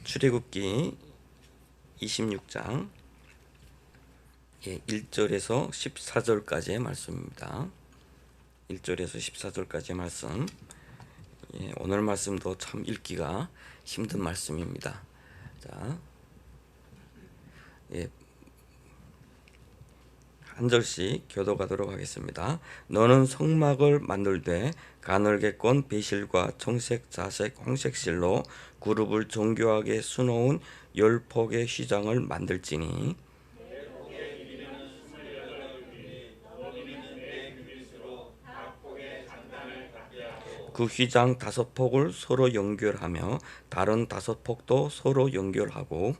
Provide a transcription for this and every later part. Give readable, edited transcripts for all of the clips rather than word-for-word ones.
출애굽기 26장 1절에서 14절까지의 말씀입니다. 1절에서 14절까지의 말씀. 오늘 말씀도 참 읽기가 힘든 말씀입니다. 자, 한 절씩 교독하도록 하겠습니다. 너는 성막을 만들되 가늘게 꼰 배실과 청색, 자색, 홍색 실로 그룹을 정교하게 수놓은 10폭의 휘장을 만들지니 그 휘장 5폭을 서로 연결하며 다른 5폭도 서로 연결하고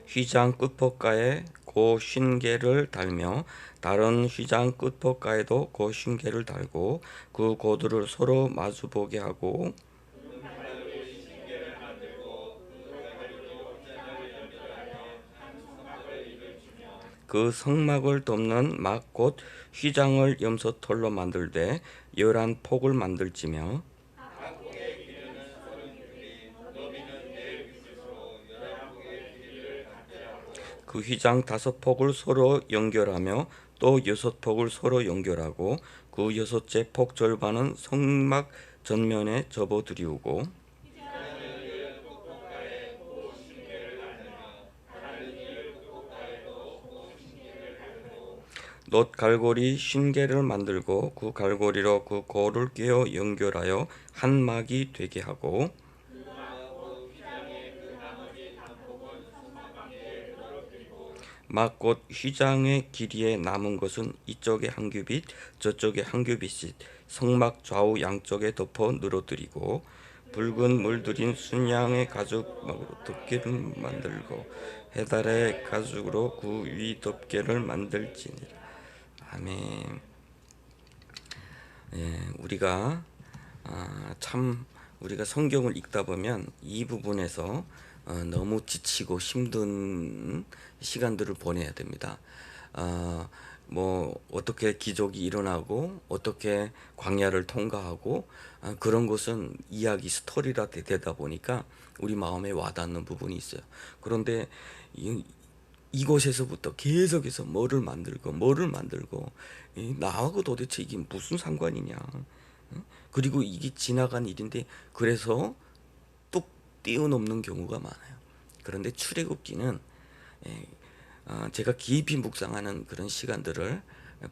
휘장 끝폭가에 그 쉰개를 달며 다른 휘장 끝폭가에도 그 쉰개를 달고 그 고두를 서로 마주보게 하고 그 성막을 덮는 막 곧 휘장을 염소털로 만들되 11폭을 만들지며 그 휘장 5폭을 서로 연결하며 또 6폭을 서로 연결하고 그 6째 폭 절반은 성막 전면에 접어들이우고 놋 갈고리 50개를 만들고 그 갈고리로 그 고를 꿰어 연결하여 한 막이 되게 하고 막 곧 휘장의 길이에 남은 것은 이쪽에 한 규빗 저쪽에 한 규빗씩 성막 좌우 양쪽에 덮어 늘어뜨리고 붉은 물들인 순양의 가죽막으로 덮개를 만들고 해달의 가죽으로 그 위 덮개를 만들지니라. 아멘. 우리가 우리가 성경을 읽다 보면 이 부분에서 너무 지치고 힘든 시간들을 보내야 됩니다. 뭐 어떻게 기적이 일어나고 어떻게 광야를 통과하고 그런 것은 이야기 스토리라 되다 보니까 우리 마음에 와닿는 부분이 있어요. 그런데 이곳에서부터 계속해서 뭐를 만들고 나하고 도대체 이게 무슨 상관이냐. 그리고 이게 지나간 일인데 그래서 뚝 뛰어넘는 경우가 많아요. 그런데 출애굽기는 제가 깊이 묵상하는 그런 시간들을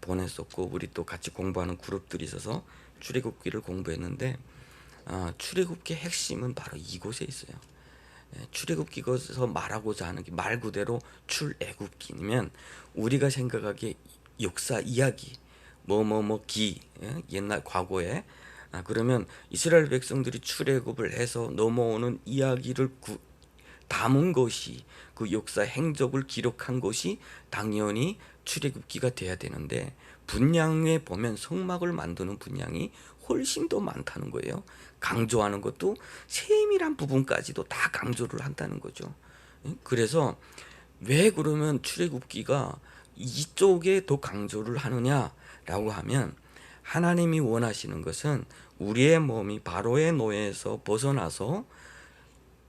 보냈었고 우리 또 같이 공부하는 그룹들이 있어서 출애굽기를 공부했는데 출애굽기의 핵심은 바로 이곳에 있어요. 출애굽기에서 말하고자 하는 게 말 그대로 출애굽기면 우리가 생각하기에 역사 이야기 옛날 과거에 그러면 이스라엘 백성들이 출애굽을 해서 넘어오는 이야기를 담은 것이 그 역사 행적을 기록한 것이 당연히 출애굽기가 돼야 되는데 분량에 보면 성막을 만드는 분량이 훨씬 더 많다는 거예요. 강조하는 것도 세밀한 부분까지도 다 강조를 한다는 거죠. 그래서 왜 그러면 출애굽기가 이쪽에 더 강조를 하느냐라고 하면 하나님이 원하시는 것은 우리의 몸이 바로의 노예에서 벗어나서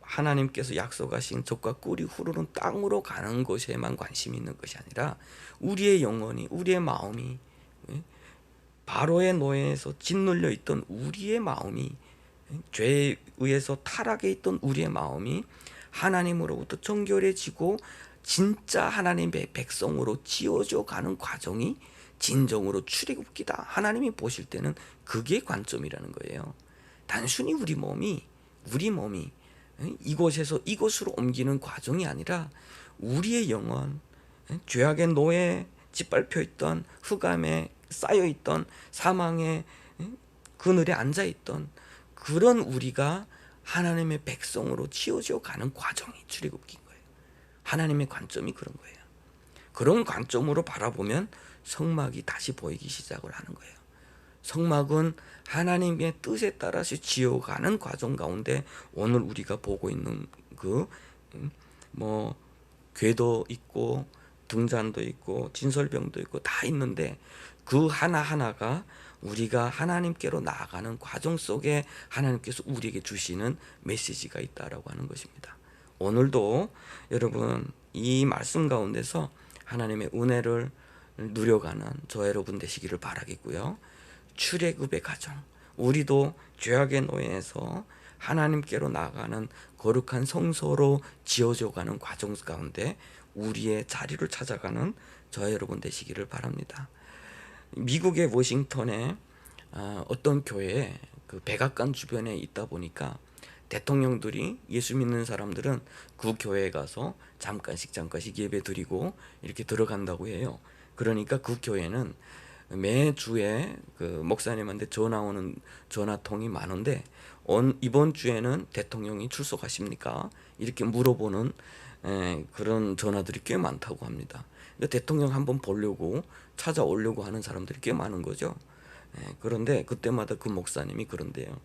하나님께서 약속하신 젖과 꿀이 흐르는 땅으로 가는 것에만 관심이 있는 것이 아니라 우리의 영혼이 우리의 마음이 바로의 노예에서 짓눌려 있던 우리의 마음이 죄에 의해서 타락해 있던 우리의 마음이 하나님으로부터 정결해지고 진짜 하나님의 백성으로 지어져 가는 과정이 진정으로 출애굽기다. 하나님이 보실 때는 그게 관점이라는 거예요. 단순히 우리 몸이 이곳에서 이곳으로 옮기는 과정이 아니라 우리의 영혼, 죄악의 노예에 짓밟혀 있던 흑암에 쌓여 있던 사망의 그늘에 앉아 있던 그런 우리가 하나님의 백성으로 지어져 가는 과정이 출애굽기인 거예요. 하나님의 관점이 그런 거예요. 그런 관점으로 바라보면 성막이 다시 보이기 시작을 하는 거예요. 성막은 하나님의 뜻에 따라서 지어가는 과정 가운데 오늘 우리가 보고 있는 궤도 있고 등잔도 있고 진설병도 있고 다 있는데 그 하나하나가 우리가 하나님께로 나아가는 과정 속에 하나님께서 우리에게 주시는 메시지가 있다라고 하는 것입니다. 오늘도 여러분 이 말씀 가운데서 하나님의 은혜를 누려가는 저 여러분 되시기를 바라겠고요. 출애굽의 과정, 우리도 죄악의 노예에서 하나님께로 나아가는 거룩한 성소로 지어져가는 과정 가운데 우리의 자리를 찾아가는 저 여러분 되시기를 바랍니다. 미국의 워싱턴에 어떤 교회에 그 백악관 주변에 있다 보니까 대통령들이 예수 믿는 사람들은 그 교회에 가서 잠깐씩 예배 드리고 이렇게 들어간다고 해요. 그러니까 그 교회는 매주에 그 목사님한테 전화 오는 전화통이 많은데 이번 주에는 대통령이 출석하십니까? 이렇게 물어보는 그런 전화들이 꽤 많다고 합니다. 그러니까 대통령 한번 보려고 찾아오려고 하는 사람들이 꽤 많은 거죠. 그런데 그때마다 그 목사님이 그런데요.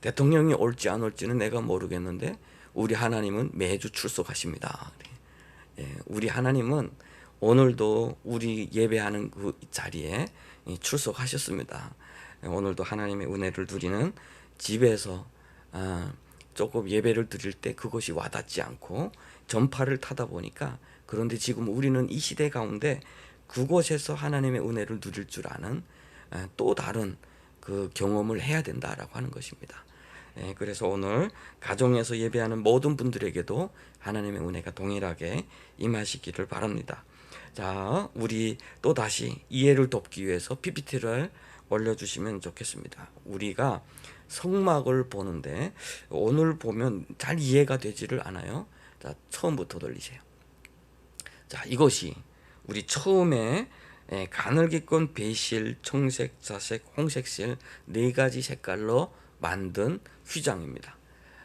대통령이 올지 안 올지는 내가 모르겠는데 우리 하나님은 매주 출석하십니다. 우리 하나님은 오늘도 우리 예배하는 그 자리에 출석하셨습니다. 오늘도 하나님의 은혜를 누리는 집에서 조금 예배를 드릴 때 그것이 와닿지 않고 전파를 타다 보니까, 그런데 지금 우리는 이 시대 가운데 그곳에서 하나님의 은혜를 누릴 줄 아는 또 다른 그 경험을 해야 된다라고 하는 것입니다. 그래서 오늘 가정에서 예배하는 모든 분들에게도 하나님의 은혜가 동일하게 임하시기를 바랍니다. 자, 우리 또 다시 이해를 돕기 위해서 PPT를 올려주시면 좋겠습니다. 우리가 성막을 보는데 오늘 보면 잘 이해가 되지를 않아요. 자, 처음부터 돌리세요. 자, 이것이 우리 처음에 가늘기권 베실, 청색, 자색, 홍색실 네 가지 색깔로 만든 휘장입니다.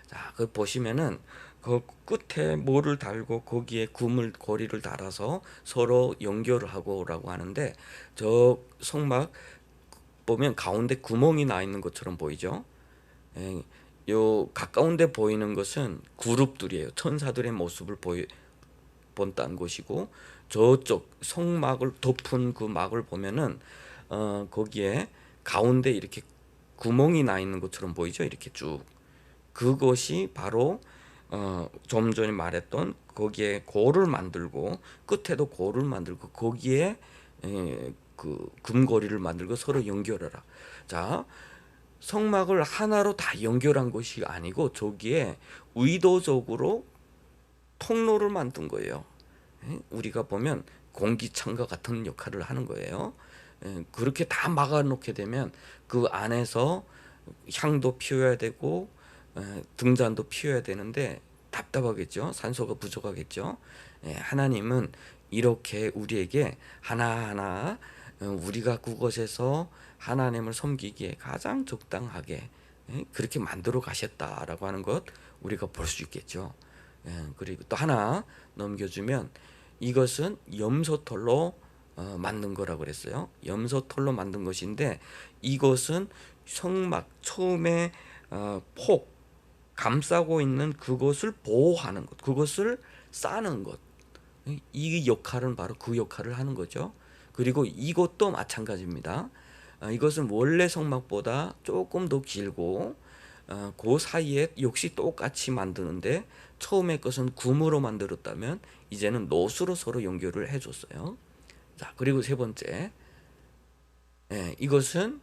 자, 그 보시면은 그 끝에 뭐를 달고 거기에 고리를 달아서 서로 연결을 하고라고 하는데, 저 성막 보면 가운데 구멍이 나 있는 것처럼 보이죠? 요 가까운데 보이는 것은 그룹들이에요. 천사들의 모습을 본다는 것이고, 저쪽 성막을 덮은 그 막을 보면은 거기에 가운데 이렇게 구멍이 나 있는 것처럼 보이죠? 이렇게 쭉. 그것이 바로 좀 전에 말했던 거기에 고를 만들고 끝에도 고를 만들고 거기에 그 금고리를 만들고 서로 연결하라. 자, 성막을 하나로 다 연결한 것이 아니고 저기에 의도적으로 통로를 만든 거예요. 우리가 보면 공기창과 같은 역할을 하는 거예요. 그렇게 다 막아놓게 되면 그 안에서 향도 피워야 되고 등잔도 피워야 되는데 답답하겠죠. 산소가 부족하겠죠. 하나님은 이렇게 우리에게 하나하나 우리가 그곳에서 하나님을 섬기기에 가장 적당하게 그렇게 만들어 가셨다라고 하는 것 우리가 볼 수 있겠죠. 그리고 또 하나 넘겨주면 이것은 염소털로 만든 거라고 그랬어요. 염소털로 만든 것인데 이것은 성막 처음에 폭 감싸고 있는 그것을 보호하는 것, 그것을 싸는 것, 이 역할은 바로 그 역할을 하는 거죠. 그리고 이것도 마찬가지입니다. 이것은 원래 성막보다 조금 더 길고 그 사이에 역시 똑같이 만드는데 처음에 것은 금으로 만들었다면 이제는 노수로 서로 연결을 해줬어요. 자, 그리고 세 번째, 이것은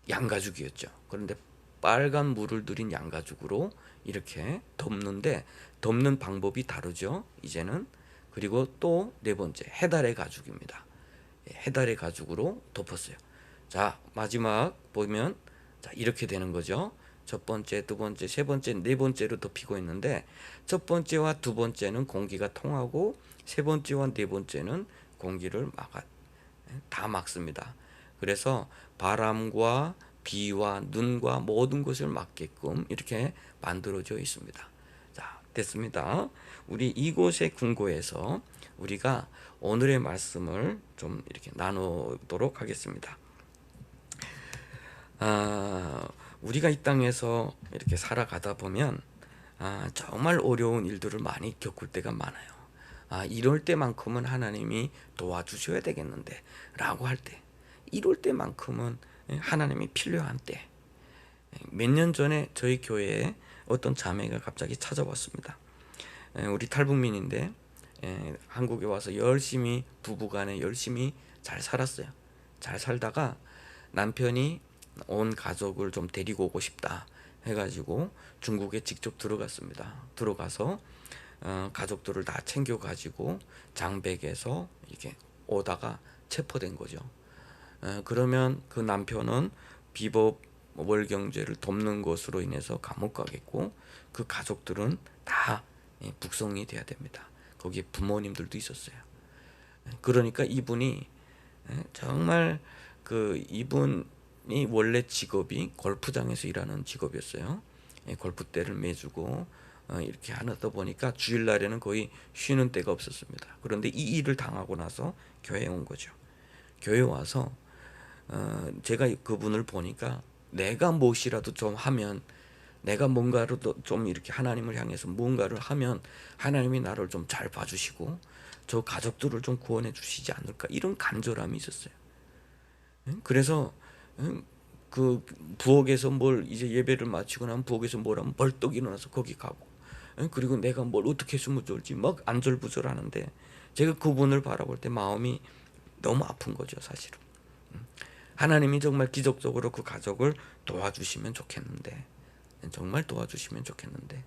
양가죽이었죠. 그런데 빨간 물을 들인 양가죽으로 이렇게 덮는데 덮는 방법이 다르죠. 이제는. 그리고 또 네 번째, 해달의 가죽입니다. 해달의 가죽으로 덮었어요. 자, 마지막 보면 자, 이렇게 되는 거죠. 첫 번째, 두 번째, 세 번째, 네 번째로 덮이고 있는데 첫 번째와 두 번째는 공기가 통하고 세 번째와 네 번째는 공기를 다 막습니다. 그래서 바람과 비와 눈과 모든 것을 막게끔 이렇게 만들어져 있습니다. 자, 됐습니다. 우리 이곳의 궁고에서 우리가 오늘의 말씀을 좀 이렇게 나누도록 하겠습니다. 우리가 이 땅에서 이렇게 살아가다 보면 정말 어려운 일들을 많이 겪을 때가 많아요. 이럴 때만큼은 하나님이 도와주셔야 되겠는데 라고 할 때, 이럴 때만큼은 하나님이 필요한 때. 몇 년 전에 저희 교회에 어떤 자매가 갑자기 찾아왔습니다. 우리 탈북민인데 한국에 와서 열심히 부부간에 열심히 잘 살았어요. 잘 살다가 남편이 온 가족을 좀 데리고 오고 싶다 해가지고 중국에 직접 들어갔습니다. 들어가서 가족들을 다 챙겨가지고 장백에서 이렇게 오다가 체포된 거죠. 그러면 그 남편은 비법 월경제를 돕는 것으로 인해서 감옥 가겠고, 그 가족들은 다 북송이 돼야 됩니다. 거기에 부모님들도 있었어요. 그러니까 이분이 정말 이분이 원래 직업이 골프장에서 일하는 직업이었어요. 골프대를 매주고 이렇게 하다 보니까 주일날에는 거의 쉬는 때가 없었습니다. 그런데 이 일을 당하고 나서 교회에 온 거죠. 교회 와서 제가 그분을 보니까 내가 무엇이라도 좀 하면, 내가 뭔가를 좀 이렇게 하나님을 향해서 뭔가를 하면 하나님이 나를 좀 잘 봐주시고 저 가족들을 좀 구원해 주시지 않을까, 이런 간절함이 있었어요. 그래서 그 부엌에서 뭘 이제 예배를 마치고 나면 부엌에서 뭘 하면 벌떡 일어나서 거기 가고, 그리고 내가 뭘 어떻게 했으면 좋을지 막 안절부절하는데, 제가 그분을 바라볼 때 마음이 너무 아픈 거죠, 사실은. 하나님이 정말 기적적으로 그 가족을 도와주시면 좋겠는데, 정말 도와주시면 좋겠는데,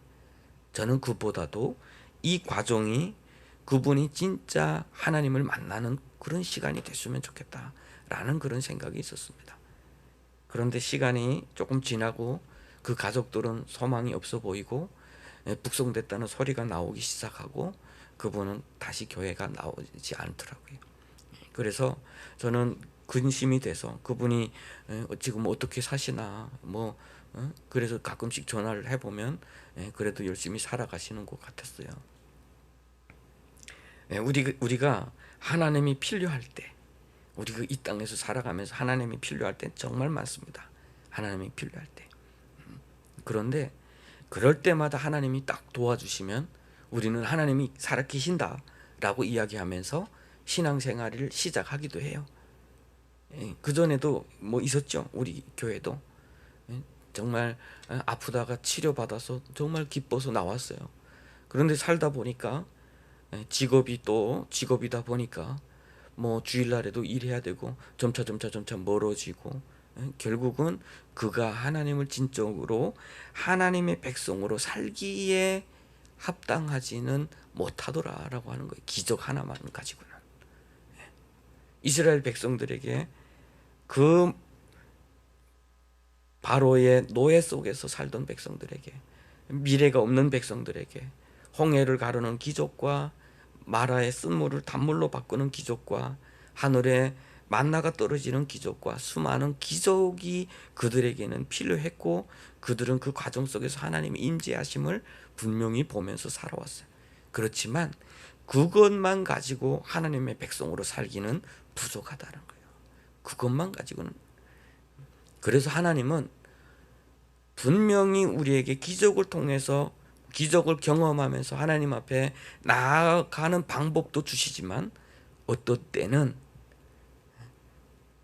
저는 그보다도 이 과정이 그분이 진짜 하나님을 만나는 그런 시간이 됐으면 좋겠다라는 그런 생각이 있었습니다. 그런데 시간이 조금 지나고 그 가족들은 소망이 없어 보이고 북송됐다는 소리가 나오기 시작하고 그분은 다시 교회가 나오지 않더라고요. 그래서 저는 근심이 돼서 그분이 지금 어떻게 사시나 그래서 가끔씩 전화를 해보면 그래도 열심히 살아가시는 것 같았어요. 우리가 하나님이 필요할 때, 우리가 이 땅에서 살아가면서 하나님이 필요할 때 정말 많습니다. 하나님이 필요할 때. 그런데 그럴 때마다 하나님이 딱 도와주시면 우리는 하나님이 살아 계신다라고 이야기하면서 신앙생활을 시작하기도 해요. 그 전에도 있었죠. 우리 교회도 정말 아프다가 치료받아서 정말 기뻐서 나왔어요. 그런데 살다 보니까 직업이 또 직업이다 보니까 주일날에도 일해야 되고 점차 멀어지고, 결국은 그가 하나님을 진정으로 하나님의 백성으로 살기에 합당하지는 못하더라라고 하는 거예요. 기적 하나만 가지고는. 이스라엘 백성들에게, 그 바로의 노예 속에서 살던 백성들에게, 미래가 없는 백성들에게 홍해를 가르는 기적과 마라의 쓴물을 단물로 바꾸는 기적과 하늘에 만나가 떨어지는 기적과 수많은 기적이 그들에게는 필요했고, 그들은 그 과정 속에서 하나님의 임재하심을 분명히 보면서 살아왔어요. 그렇지만 그것만 가지고 하나님의 백성으로 살기는 부족하다는 거예요. 그것만 가지고는. 그래서 하나님은 분명히 우리에게 기적을 통해서, 기적을 경험하면서 하나님 앞에 나아가는 방법도 주시지만 어떤 때는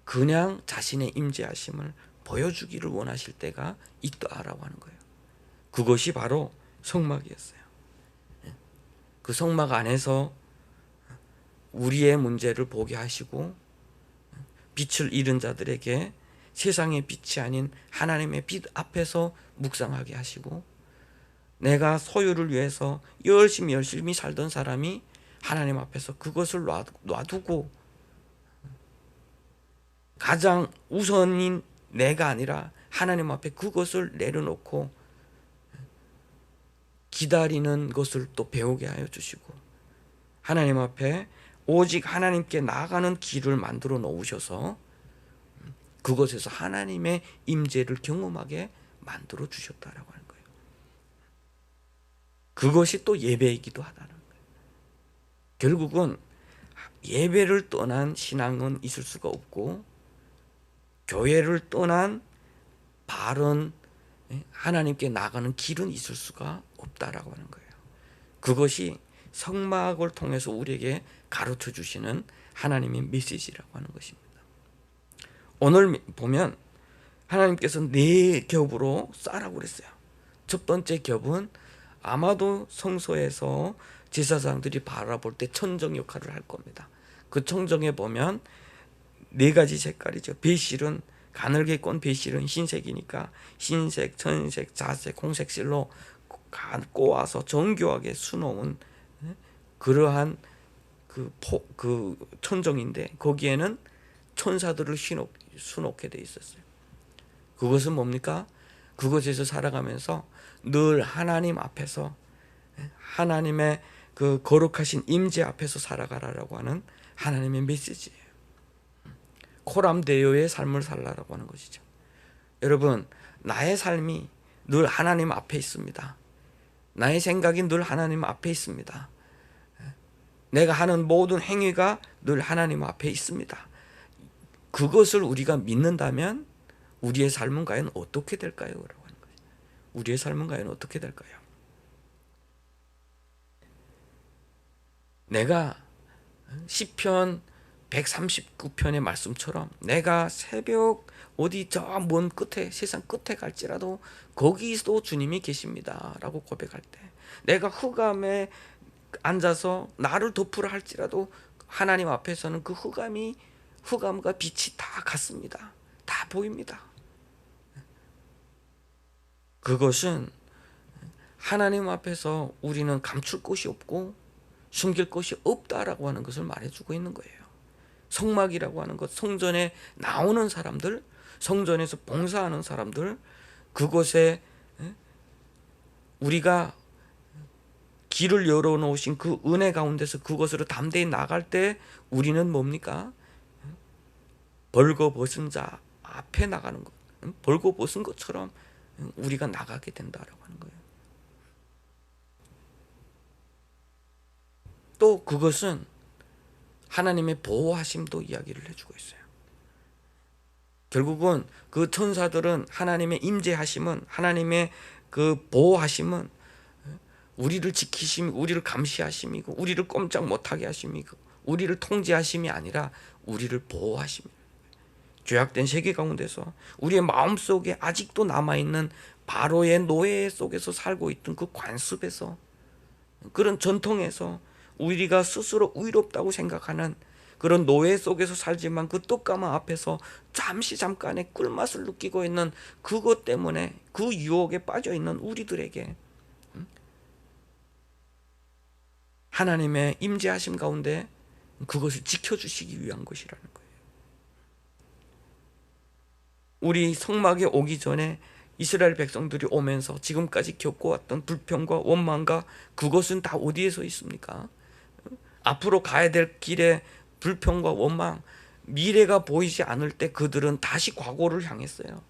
그냥 자신의 임재하심을 보여주기를 원하실 때가 있다라고 하는 거예요. 그것이 바로 성막이었어요. 그 성막 안에서 우리의 문제를 보게 하시고, 빛을 잃은 자들에게 세상의 빛이 아닌 하나님의 빛 앞에서 묵상하게 하시고, 내가 소유를 위해서 열심히 살던 사람이 하나님 앞에서 그것을 놔두고 가장 우선인 내가 아니라 하나님 앞에 그것을 내려놓고 기다리는 것을 또 배우게 하여 주시고, 하나님 앞에 오직 하나님께 나아가는 길을 만들어 놓으셔서 그것에서 하나님의 임재를 경험하게 만들어 주셨다라고 하는 거예요. 그것이 또 예배이기도 하다는 거예요. 결국은 예배를 떠난 신앙은 있을 수가 없고, 교회를 떠난 바른 하나님께 나가는 길은 있을 수가 없다라고 하는 거예요. 그것이 성막을 통해서 우리에게 가르쳐 주시는 하나님의 메시지라고 하는 것입니다. 오늘 보면 하나님께서 네 겹으로 싸라고 그랬어요. 첫 번째 겹은 아마도 성소에서 제사장들이 바라볼 때 천정 역할을 할 겁니다. 그 천정에 보면 네 가지 색깔이죠. 배실은 가늘게 꼰 배실은 흰색이니까 흰색, 천색, 자색, 홍색 실로 꼬아서 정교하게 수놓은 그러한 그 천정인데 거기에는 천사들을 수놓게 돼 있었어요. 그것은 뭡니까? 그곳에서 살아가면서 늘 하나님 앞에서 하나님의 그 거룩하신 임재 앞에서 살아가라라고 하는 하나님의 메시지예요. 코람데오의 삶을 살라라고 하는 것이죠. 여러분, 나의 삶이 늘 하나님 앞에 있습니다. 나의 생각이 늘 하나님 앞에 있습니다. 내가 하는 모든 행위가 늘 하나님 앞에 있습니다. 그것을 우리가 믿는다면 우리의 삶은 과연 어떻게 될까요? 라고 하는 거예요. 우리의 삶은 과연 어떻게 될까요? 내가 시편 139편의 말씀처럼 내가 새벽 어디 저 먼 끝에 세상 끝에 갈지라도 거기도 주님이 계십니다 라고 고백할 때, 내가 흑암에 앉아서 나를 덮으라 할지라도 하나님 앞에서는 그 흑암과 빛이 다 같습니다. 다 보입니다. 그것은 하나님 앞에서 우리는 감출 것이 없고 숨길 것이 없다라고 하는 것을 말해주고 있는 거예요. 성막이라고 하는 것, 성전에 나오는 사람들, 성전에서 봉사하는 사람들, 그곳에 우리가 길을 열어놓으신 그 은혜 가운데서 그곳으로 담대히 나갈 때 우리는 뭡니까? 벌거벗은 자 앞에 나가는 것, 벌거벗은 것처럼 우리가 나가게 된다라고 하는 거예요. 또 그것은 하나님의 보호하심도 이야기를 해주고 있어요. 결국은 그 천사들은 하나님의 임재하심은, 하나님의 그 보호하심은 우리를 지키심이, 우리를 감시하심이고 우리를 꼼짝 못하게 하심이고 우리를 통제하심이 아니라 우리를 보호하심이에요. 죄악된 세계 가운데서 우리의 마음속에 아직도 남아있는 바로의 노예 속에서 살고 있던 그 관습에서, 그런 전통에서 우리가 스스로 의롭다고 생각하는 그런 노예 속에서 살지만 그 떡가마 앞에서 잠깐의 꿀맛을 느끼고 있는 그것 때문에 그 유혹에 빠져 있는 우리들에게 하나님의 임재하심 가운데 그것을 지켜주시기 위한 것이라는 거예요. 우리 성막에 오기 전에 이스라엘 백성들이 오면서 지금까지 겪어왔던 불평과 원망과 그것은 다 어디에서 있습니까? 앞으로 가야 될 길에 불평과 원망, 미래가 보이지 않을 때 그들은 다시 과거를 향했어요.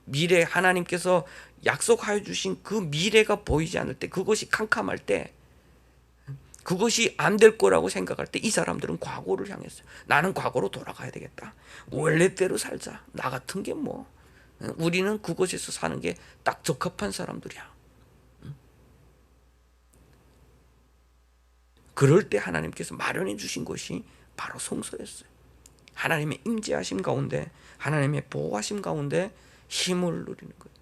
미래, 하나님께서 약속하여 주신 그 미래가 보이지 않을 때, 그것이 캄캄할 때, 그것이 안 될 거라고 생각할 때 이 사람들은 과거를 향했어요. 나는 과거로 돌아가야 되겠다. 원래대로 살자. 나 같은 게 뭐. 우리는 그곳에서 사는 게 딱 적합한 사람들이야. 그럴 때 하나님께서 마련해 주신 것이 바로 성소였어요. 하나님의 임재하심 가운데, 하나님의 보호하심 가운데 힘을 누리는 거예요.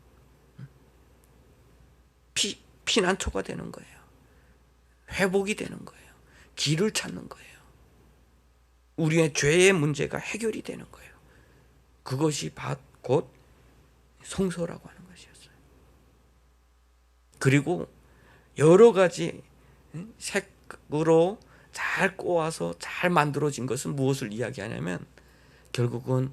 피난처가 되는 거예요. 회복이 되는 거예요. 길을 찾는 거예요. 우리의 죄의 문제가 해결이 되는 거예요. 그것이 곧 성소라고 하는 것이었어요. 그리고 여러 가지 색으로 잘 꼬아서 잘 만들어진 것은 무엇을 이야기하냐면 결국은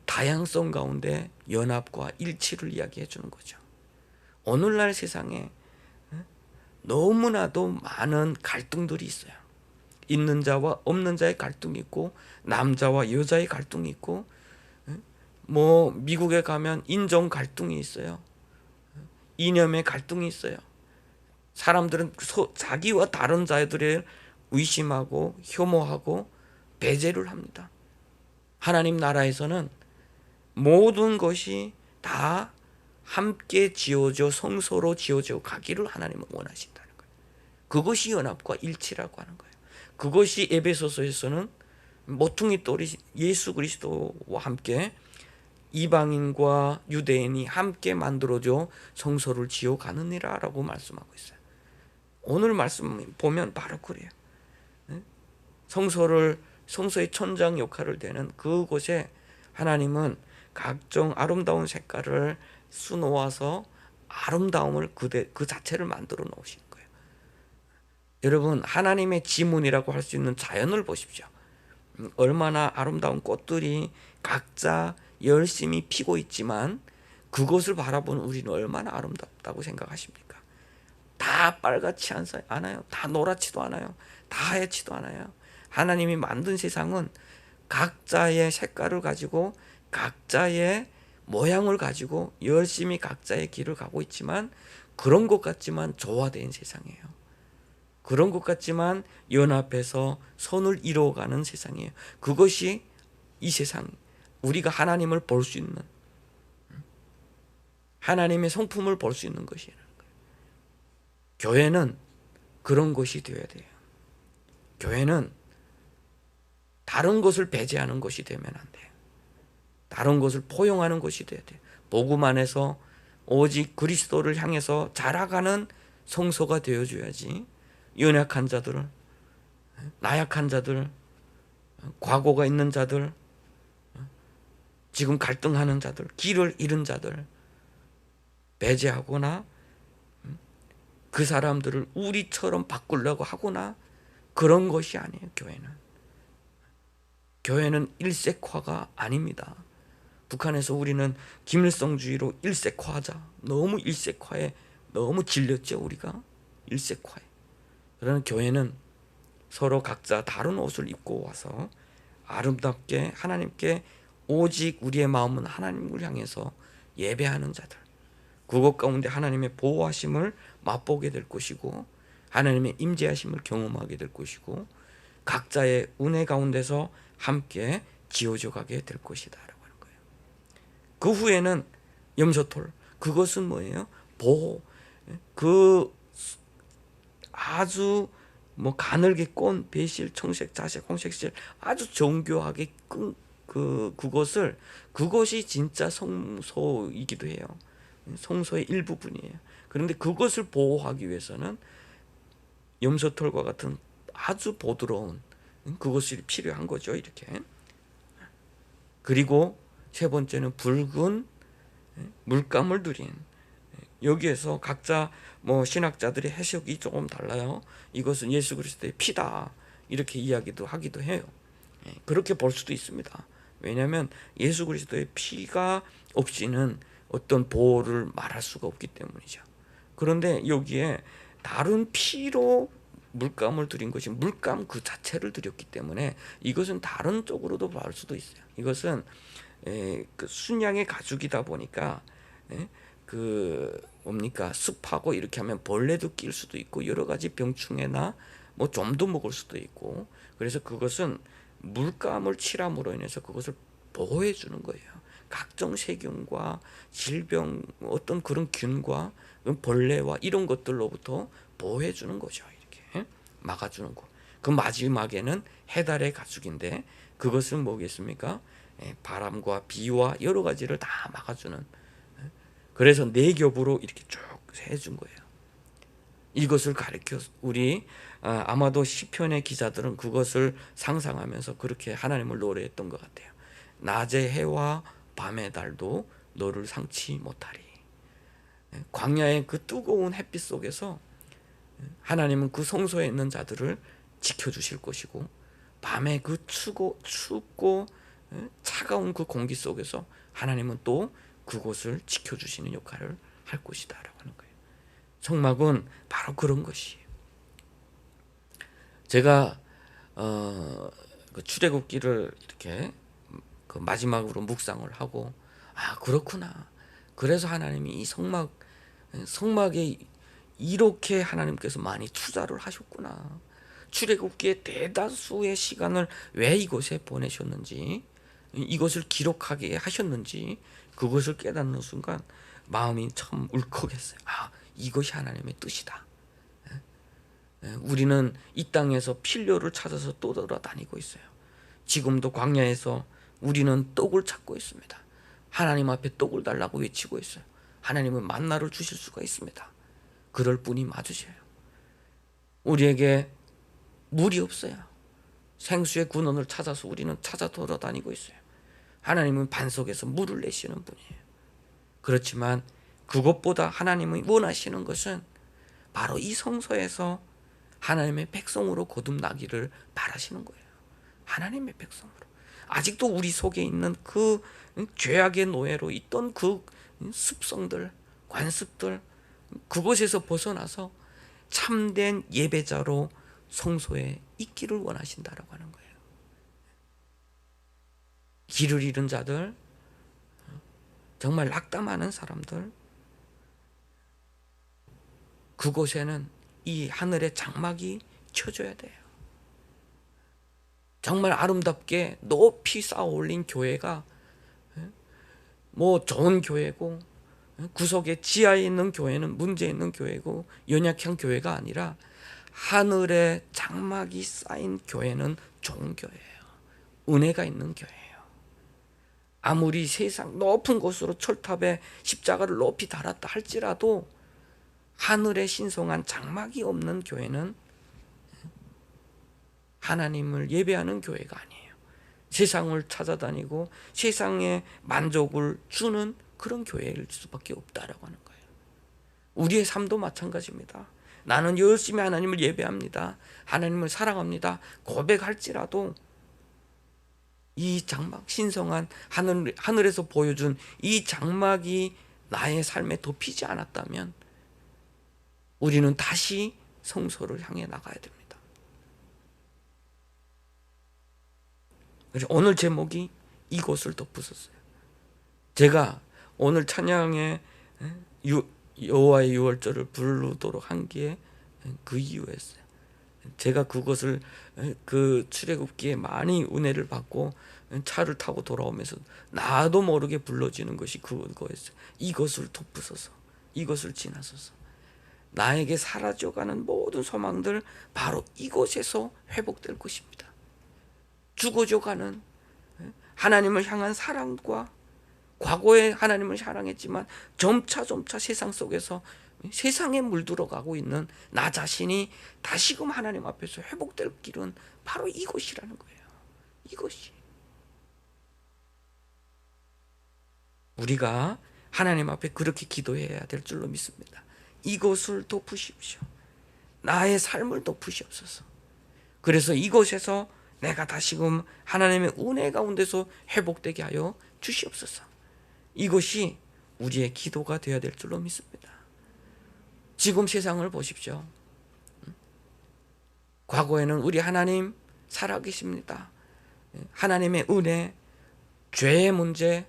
다양성 가운데 연합과 일치를 이야기해 주는 거죠. 오늘날 세상에 너무나도 많은 갈등들이 있어요. 있는 자와 없는 자의 갈등이 있고, 남자와 여자의 갈등이 있고, 뭐 미국에 가면 인종 갈등이 있어요. 이념의 갈등이 있어요. 사람들은 자기와 다른 자들을 의심하고 혐오하고 배제를 합니다. 하나님 나라에서는 모든 것이 다 함께 지어져 성소로 지어져 가기를 하나님은 원하신다는 거예요. 그것이 연합과 일치라고 하는 거예요. 그것이 에베소서에서는 모퉁이 돌이 예수 그리스도와 함께 이방인과 유대인이 함께 만들어져 성소를 지어가느니라 라고 말씀하고 있어요. 오늘 말씀 보면 바로 그래요. 성소의 천장 역할을 되는 그곳에 하나님은 각종 아름다운 색깔을 수놓아서 아름다움을 그 자체를 만들어 놓으신 거예요. 여러분, 하나님의 지문이라고 할 수 있는 자연을 보십시오. 얼마나 아름다운 꽃들이 각자 열심히 피고 있지만 그것을 바라보는 우리는 얼마나 아름답다고 생각하십니까? 다 빨갛지 않아요. 다 노랗지도 않아요. 다 하얗지도 않아요. 하나님이 만든 세상은 각자의 색깔을 가지고 각자의 모양을 가지고 열심히 각자의 길을 가고 있지만 그런 것 같지만 조화된 세상이에요. 그런 것 같지만 연합해서 선을 이루어가는 세상이에요. 그것이 이 세상, 우리가 하나님을 볼 수 있는, 하나님의 성품을 볼 수 있는 것이라는 거예요. 교회는 그런 것이 되어야 돼요. 교회는 다른 것을 배제하는 것이 되면 안 돼요. 다른 것을 포용하는 것이 돼야 돼요. 복음 안에서 오직 그리스도를 향해서 자라가는 성소가 되어줘야지 연약한 자들, 나약한 자들, 과거가 있는 자들, 지금 갈등하는 자들, 길을 잃은 자들 배제하거나 그 사람들을 우리처럼 바꾸려고 하거나 그런 것이 아니에요. 교회는 일색화가 아닙니다. 북한에서 우리는 김일성주의로 일색화하자, 너무 일색화에 너무 질렸죠. 우리가 일색화에. 그러나 교회는 서로 각자 다른 옷을 입고 와서 아름답게 하나님께 오직 우리의 마음은 하나님을 향해서 예배하는 자들, 그것 가운데 하나님의 보호하심을 맛보게 될 것이고 하나님의 임재하심을 경험하게 될 것이고 각자의 은혜 가운데서 함께 지어져 가게 될 것이다 라고 하는 거예요. 그 후에는 염소톨, 그것은 뭐예요? 보호. 그 아주 가늘게 꼰 배실, 청색, 자색, 홍색실 아주 정교하게 그것이 진짜 성소이기도 해요. 성소의 일부분이에요. 그런데 그것을 보호하기 위해서는 염소털과 같은 아주 부드러운 그것이 필요한 거죠. 이렇게. 그리고 세 번째는 붉은 물감을 들인, 여기에서 각자 신학자들의 해석이 조금 달라요. 이것은 예수 그리스도의 피다 이렇게 이야기도 하기도 해요. 그렇게 볼 수도 있습니다. 왜냐하면 예수 그리스도의 피가 없이는 어떤 보호를 말할 수가 없기 때문이죠. 그런데 여기에 다른 피로 물감을 들인 것이 물감 그 자체를 들였기 때문에 이것은 다른 쪽으로도 볼 수도 있어요. 이것은 그 순양의 가죽이다 보니까 습하고 이렇게 하면 벌레도 낄 수도 있고 여러 가지 병충해나 좀도 먹을 수도 있고, 그래서 그것은 물감을 칠함으로 인해서 그것을 보호해 주는 거예요. 각종 세균과 질병, 어떤 그런 균과 벌레와 이런 것들로부터 보호해 주는 거죠. 이렇게 막아주는 거. 그 마지막에는 해달의 가죽인데 그것은 뭐겠습니까? 바람과 비와 여러 가지를 다 막아주는. 그래서 네 겹으로 이렇게 쭉 해준 거예요. 이것을 가리켜 아마도 시편의 기자들은 그것을 상상하면서 그렇게 하나님을 노래했던 것 같아요. 낮의 해와 밤의 달도 너를 상치 못하리. 광야의 그 뜨거운 햇빛 속에서 하나님은 그 성소에 있는 자들을 지켜주실 것이고, 밤에 그 춥고 차가운 그 공기 속에서 하나님은 또 그곳을 지켜주시는 역할을 할 것이다 라고 하는 거예요. 성막은 바로 그런 것이에요. 제가 그 출애굽기를 이렇게 그 마지막으로 묵상을 하고, 그렇구나. 그래서 하나님이 이 성막에 이렇게 하나님께서 많이 투자를 하셨구나. 출애굽기의 대다수의 시간을 왜 이곳에 보내셨는지, 이것을 기록하게 하셨는지 그것을 깨닫는 순간 마음이 참 울컥했어요. 이것이 하나님의 뜻이다. 우리는 이 땅에서 필요를 찾아서 또 돌아다니고 있어요. 지금도 광야에서 우리는 떡을 찾고 있습니다. 하나님 앞에 떡을 달라고 외치고 있어요. 하나님은 만나를 주실 수가 있습니다. 그럴 분이 맞으셔요. 우리에게 물이 없어요. 생수의 근원을 찾아서 우리는 찾아 돌아다니고 있어요. 하나님은 반석에서 물을 내시는 분이에요. 그렇지만 그것보다 하나님이 원하시는 것은 바로 이 성소에서 하나님의 백성으로 거듭나기를 바라시는 거예요. 하나님의 백성으로. 아직도 우리 속에 있는 그 죄악의 노예로 있던 그 습성들, 관습들, 그곳에서 벗어나서 참된 예배자로 성소에 있기를 원하신다라고 하는 거예요. 길을 잃은 자들, 정말 낙담하는 사람들, 그곳에는 이 하늘의 장막이 쳐져야 돼요. 정말 아름답게 높이 쌓아 올린 교회가 뭐 좋은 교회고, 구석에 지하에 있는 교회는 문제 있는 교회고 연약한 교회가 아니라 하늘의 장막이 쌓인 교회는 좋은 교회예요. 은혜가 있는 교회예요. 아무리 세상 높은 곳으로 철탑에 십자가를 높이 달았다 할지라도 하늘에 신성한 장막이 없는 교회는 하나님을 예배하는 교회가 아니에요. 세상을 찾아다니고 세상에 만족을 주는 그런 교회일 수밖에 없다라고 하는 거예요. 우리의 삶도 마찬가지입니다. 나는 열심히 하나님을 예배합니다. 하나님을 사랑합니다. 고백할지라도 이 장막, 신성한 하늘에서 보여준 이 장막이 나의 삶에 덮이지 않았다면 우리는 다시 성소를 향해 나가야 됩니다. 그래서 오늘 제목이 이곳을 덮으셨어요. 제가 오늘 찬양에 여호와의 유월절을 부르도록 한 게 그 이유였어요. 제가 그것을 그 출애굽기에 많이 은혜를 받고 차를 타고 돌아오면서 나도 모르게 불러지는 것이 그거였어요. 이것을 덮으소서, 이것을 지나소서. 나에게 사라져가는 모든 소망들 바로 이곳에서 회복될 것입니다. 죽어져가는 하나님을 향한 사랑과 과거에 하나님을 사랑했지만 점차 세상 속에서 세상에 물들어가고 있는 나 자신이 다시금 하나님 앞에서 회복될 길은 바로 이곳이라는 거예요. 이것이. 우리가 하나님 앞에 그렇게 기도해야 될 줄로 믿습니다. 이곳을 덮으십시오. 나의 삶을 덮으시옵소서. 그래서 이곳에서 내가 다시금 하나님의 은혜 가운데서 회복되게 하여 주시옵소서. 이것이 우리의 기도가 되어야 될 줄로 믿습니다. 지금 세상을 보십시오. 과거에는 우리 하나님 살아계십니다. 하나님의 은혜, 죄의 문제,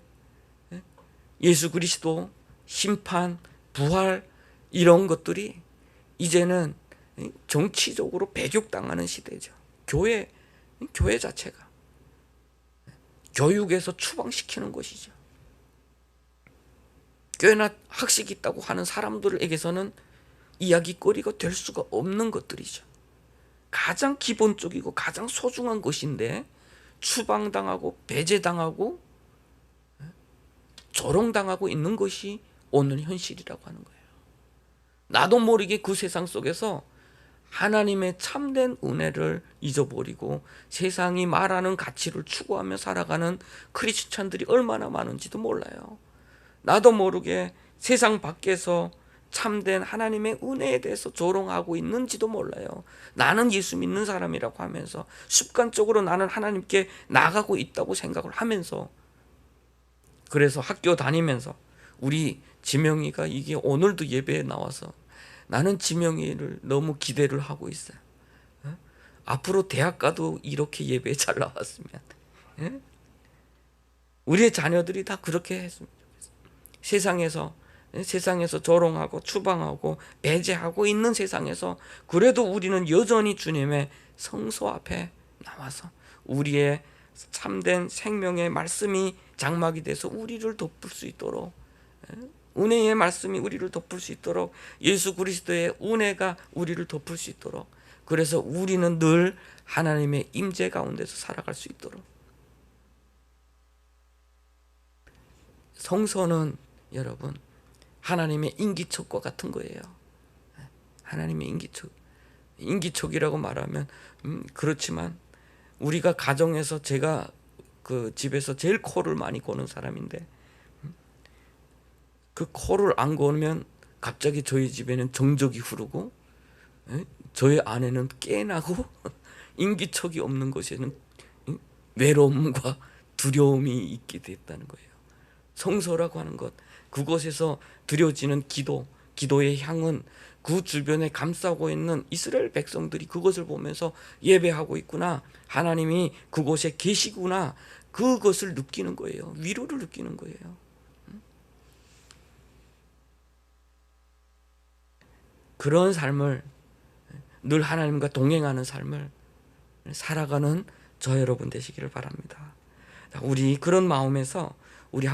예수 그리스도, 심판, 부활 이런 것들이 이제는 정치적으로 배격당하는 시대죠. 교회 자체가 교육에서 추방시키는 것이죠. 꽤나 학식이 있다고 하는 사람들에게서는 이야기거리가 될 수가 없는 것들이죠. 가장 기본적이고 가장 소중한 것인데 추방당하고 배제당하고 조롱당하고 있는 것이 오늘 현실이라고 하는 거예요. 나도 모르게 그 세상 속에서 하나님의 참된 은혜를 잊어버리고 세상이 말하는 가치를 추구하며 살아가는 크리스찬들이 얼마나 많은지도 몰라요. 나도 모르게 세상 밖에서 참된 하나님의 은혜에 대해서 조롱하고 있는지도 몰라요. 나는 예수 믿는 사람이라고 하면서 습관적으로 나는 하나님께 나가고 있다고 생각을 하면서, 그래서 학교 다니면서 우리 지명이가 이게 오늘도 예배에 나와서 나는 지명이를 너무 기대를 하고 있어요. 앞으로 대학 가도 이렇게 예배에 잘 나왔으면, 우리의 자녀들이 다 그렇게 했으면 좋겠어요. 세상에서 조롱하고 추방하고 배제하고 있는 세상에서 그래도 우리는 여전히 주님의 성소 앞에 나와서 우리의 참된 생명의 말씀이 장막이 돼서 우리를 덮을 수 있도록, 은혜의 말씀이 우리를 덮을 수 있도록, 예수 그리스도의 은혜가 우리를 덮을 수 있도록 그래서 우리는 늘 하나님의 임재 가운데서 살아갈 수 있도록. 성소는 여러분 하나님의 인기척과 같은 거예요. 하나님의 인기척이라고 말하면 그렇지만 우리가 가정에서 제가 그 집에서 제일 코를 많이 고는 사람인데 그 코를 안 고면 갑자기 저희 집에는 정적이 흐르고 저희 아내는 깨나고 인기척이 없는 곳에는 외로움과 두려움이 있게 됐다는 거예요. 성소라고 하는 것, 그곳에서 드려지는 기도의 향은 그 주변에 감싸고 있는 이스라엘 백성들이 그것을 보면서 예배하고 있구나, 하나님이 그곳에 계시구나, 그것을 느끼는 거예요. 위로를 느끼는 거예요. 그런 삶을, 늘 하나님과 동행하는 삶을 살아가는 저 여러분 되시기를 바랍니다. 우리 그런 마음에서 우리 한